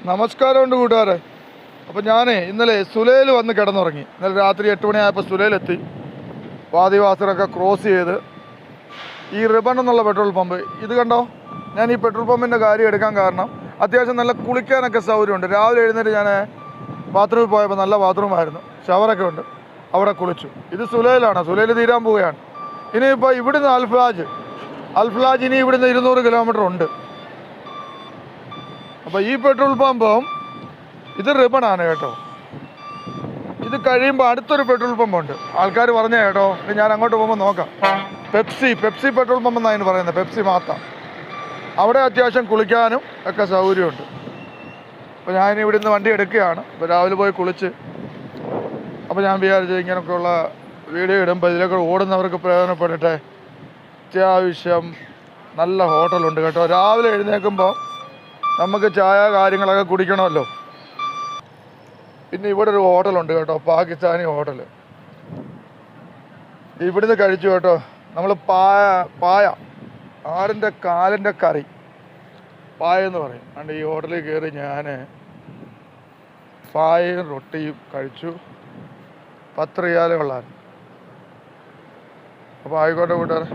നമസ്കാരമുണ്ട് കൂട്ടുകാരെ. അപ്പോൾ ഞാൻ ഇന്നലെ സുലയിൽ വന്ന് കിടന്നുറങ്ങി. ഇന്നലെ രാത്രി 8 മണിയായപ്പോൾ സുലയിലെത്തി. വാദിവാസറൊക്കെ ക്രോസ് ചെയ്ത് ഈ റിബൺ എന്നുള്ള പെട്രോൾ പമ്പ് ഇത് കണ്ടോ. ഞാൻ ഈ പെട്രോൾ പമ്പിൻ്റെ കാര്യം എടുക്കാൻ കാരണം അത്യാവശ്യം നല്ല കുളിക്കാനൊക്കെ സൗകര്യമുണ്ട്. രാവിലെ എഴുന്നേറ്റ് ഞാൻ ബാത്റൂമിൽ പോയപ്പോൾ നല്ല ബാത്റൂമായിരുന്നു, ഷവറൊക്കെ ഉണ്ട്, അവിടെ കുളിച്ചു. ഇത് സുലയിലാണ്, സുലയിൽ തീരാൻ പോവുകയാണ്. ഇനിയിപ്പോൾ ഇവിടുന്ന് അൽഫ്ലാജ് ഇനി ഇവിടുന്ന് 200 കിലോമീറ്റർ ഉണ്ട്. അപ്പോൾ ഈ പെട്രോൾ പമ്പും ഇത് റിബണാണ് കേട്ടോ. ഇത് കഴിയുമ്പോൾ അടുത്തൊരു പെട്രോൾ പമ്പുണ്ട്. ആൾക്കാർ പറഞ്ഞ കേട്ടോ, ഞാൻ അങ്ങോട്ട് പോകുമ്പോൾ നോക്കാം. പെപ്സി പെട്രോൾ പമ്പ് എന്നാണ് പറയുന്നത്, പെപ്സി മാത്ത. അവിടെ അത്യാവശ്യം കുളിക്കാനും ഒക്കെ സൗകര്യമുണ്ട്. അപ്പോൾ ഞാൻ ഇവിടെ നിന്ന് വണ്ടി എടുക്കുകയാണ്. ഇപ്പോൾ രാവിലെ പോയി കുളിച്ച്, അപ്പോൾ ഞാൻ വിചാരിച്ചത് ഇങ്ങനെയൊക്കെയുള്ള വീഡിയോ ഇടുമ്പോൾ ഇതിലൊക്കെ ഓടുന്നവർക്ക് പ്രയോജനപ്പെടട്ടെ. അത്യാവശ്യം നല്ല ഹോട്ടലുണ്ട് കേട്ടോ. രാവിലെ എഴുന്നേൽക്കുമ്പോൾ നമുക്ക് ചായ കാര്യങ്ങളൊക്കെ കുടിക്കണമല്ലോ. പിന്നെ ഇവിടെ ഒരു ഹോട്ടലുണ്ട് കേട്ടോ, പാകിസ്ഥാനി ഹോട്ടൽ. ഇവിടുന്ന് കഴിച്ചു കേട്ടോ. നമ്മൾ പായ ആടിൻ്റെ കാലിൻ്റെ കറി പായെന്ന് പറയും. അതുകൊണ്ട് ഈ ഹോട്ടലിൽ കയറി ഞാൻ പായയും റൊട്ടിയും കഴിച്ചു. 10 റിയാലേ ഉള്ളായിരുന്നു. അപ്പോൾ ആയിക്കോട്ടെ കൂട്ടുകാരെ.